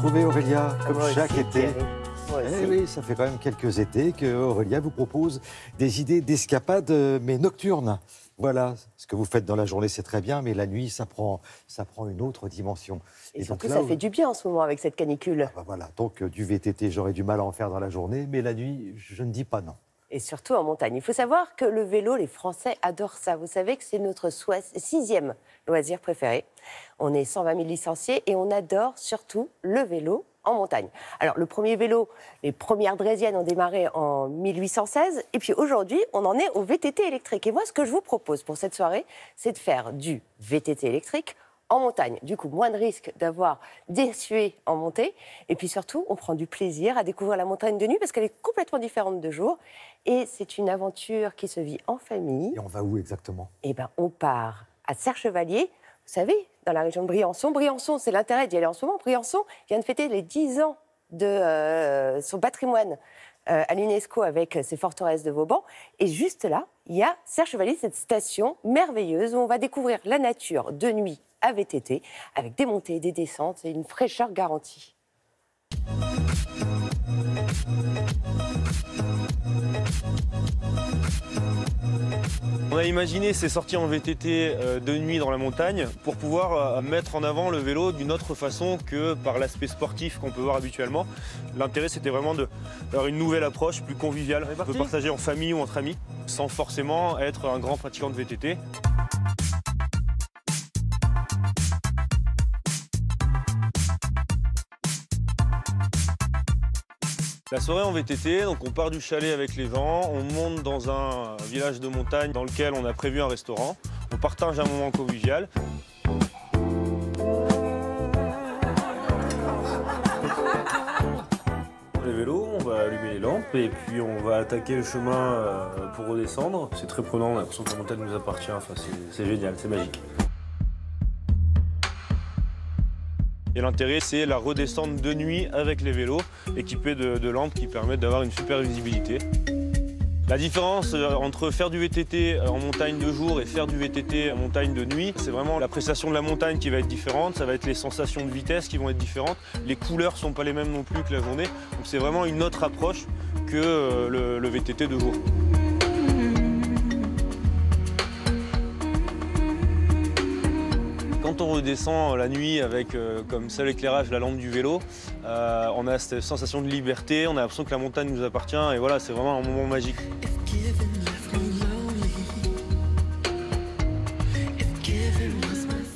retrouver Aurélia, comme Moi chaque aussi, été. Thierry. Moi aussi. Eh oui, ça fait quand même quelques étés que Aurélia vous propose des idées d'escapades, mais nocturnes. Voilà, ce que vous faites dans la journée, c'est très bien, mais la nuit, ça prend une autre dimension. Et donc surtout, là, ça fait du bien en ce moment avec cette canicule. bah voilà, donc du VTT, j'aurais du mal à en faire dans la journée, mais la nuit, je ne dis pas non. Et surtout en montagne. Il faut savoir que le vélo, les Français adorent ça. Vous savez que c'est notre sixième loisir préféré. On est 120 000 licenciés et on adore surtout le vélo en montagne. Alors, le premier vélo, les premières draisiennes ont démarré en 1816. Et puis aujourd'hui, on en est au VTT électrique. Et moi, ce que je vous propose pour cette soirée, c'est de faire du VTT électrique en montagne. Du coup, moins de risques d'avoir des suées en montée. Et puis surtout, on prend du plaisir à découvrir la montagne de nuit parce qu'elle est complètement différente de jour. Et c'est une aventure qui se vit en famille. Et on va où exactement? Eh bien, on part à Serre-Chevalier, vous savez, dans la région de Briançon. Briançon, c'est l'intérêt d'y aller en ce moment. Briançon vient de fêter les 10 ans de son patrimoine à l'UNESCO avec ses forteresses de Vauban. Et juste là, il y a Serre-Chevalier, cette station merveilleuse où on va découvrir la nature de nuit à VTT, avec des montées, des descentes et une fraîcheur garantie. On a imaginé ces sorties en VTT de nuit dans la montagne pour pouvoir mettre en avant le vélo d'une autre façon que par l'aspect sportif qu'on peut voir habituellement. L'intérêt, c'était vraiment d'avoir une nouvelle approche plus conviviale, on peut partager en famille ou entre amis, sans forcément être un grand pratiquant de VTT. La soirée en VTT, donc on part du chalet avec les gens, on monte dans un village de montagne dans lequel on a prévu un restaurant, on partage un moment convivial. Les vélos, on va allumer les lampes et puis on va attaquer le chemin pour redescendre. C'est très prenant, on a l'impression que la montagne nous appartient, enfin, c'est génial, c'est magique. Et l'intérêt, c'est la redescente de nuit avec les vélos, équipés de lampes qui permettent d'avoir une super visibilité. La différence entre faire du VTT en montagne de jour et faire du VTT en montagne de nuit, c'est vraiment l'appréciation de la montagne qui va être différente, ça va être les sensations de vitesse qui vont être différentes, les couleurs ne sont pas les mêmes non plus que la journée, donc c'est vraiment une autre approche que le VTT de jour. Quand on redescend la nuit avec comme seul éclairage la lampe du vélo, on a cette sensation de liberté, on a l'impression que la montagne nous appartient et voilà, c'est vraiment un moment magique.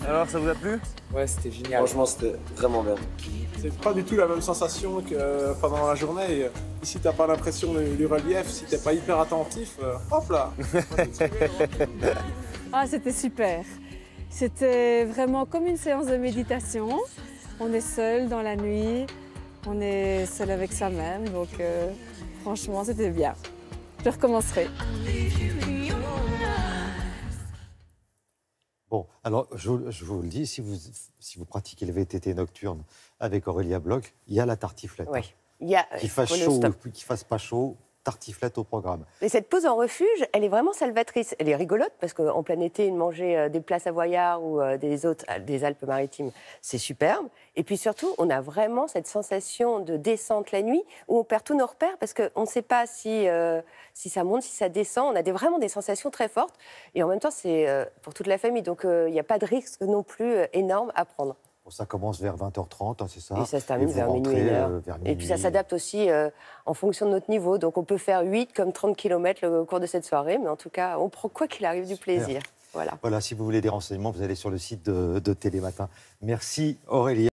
Alors, ça vous a plu? Ouais, c'était génial. Franchement, c'était vraiment bien. C'est pas du tout la même sensation que pendant la journée. Ici, t'as pas l'impression du relief, si t'es pas hyper attentif, hop là. Ah, c'était super. C'était vraiment comme une séance de méditation. On est seul dans la nuit, on est seul avec soi-même, donc franchement, c'était bien. Je recommencerai. Bon, alors je vous le dis, si vous pratiquez le VTT nocturne avec Aurélia Bloch, il y a la tartiflette. Oui. Il y a, Qu'il fasse chaud ou qu'il fasse pas chaud, tartiflette au programme. Mais cette pause en refuge, elle est vraiment salvatrice. Elle est rigolote parce qu'en plein été, manger des plats savoyards ou des Alpes-Maritimes, c'est superbe. Et puis surtout, on a vraiment cette sensation de descente la nuit où on perd tous nos repères parce qu'on ne sait pas si ça monte, si ça descend. On a vraiment des sensations très fortes. Et en même temps, c'est pour toute la famille. Donc, il n'y a pas de risque non plus énorme à prendre. Bon, ça commence vers 20h30, hein, c'est ça? Et ça se termine vous vers minuit, rentrez, 1h. vers Et puis ça minuit. s'adapte aussi en fonction de notre niveau. Donc on peut faire 8 comme 30 km au cours de cette soirée. Mais en tout cas, on prend quoi qu'il arrive du plaisir. Voilà. Voilà, si vous voulez des renseignements, vous allez sur le site de Télématin. Merci Aurélia.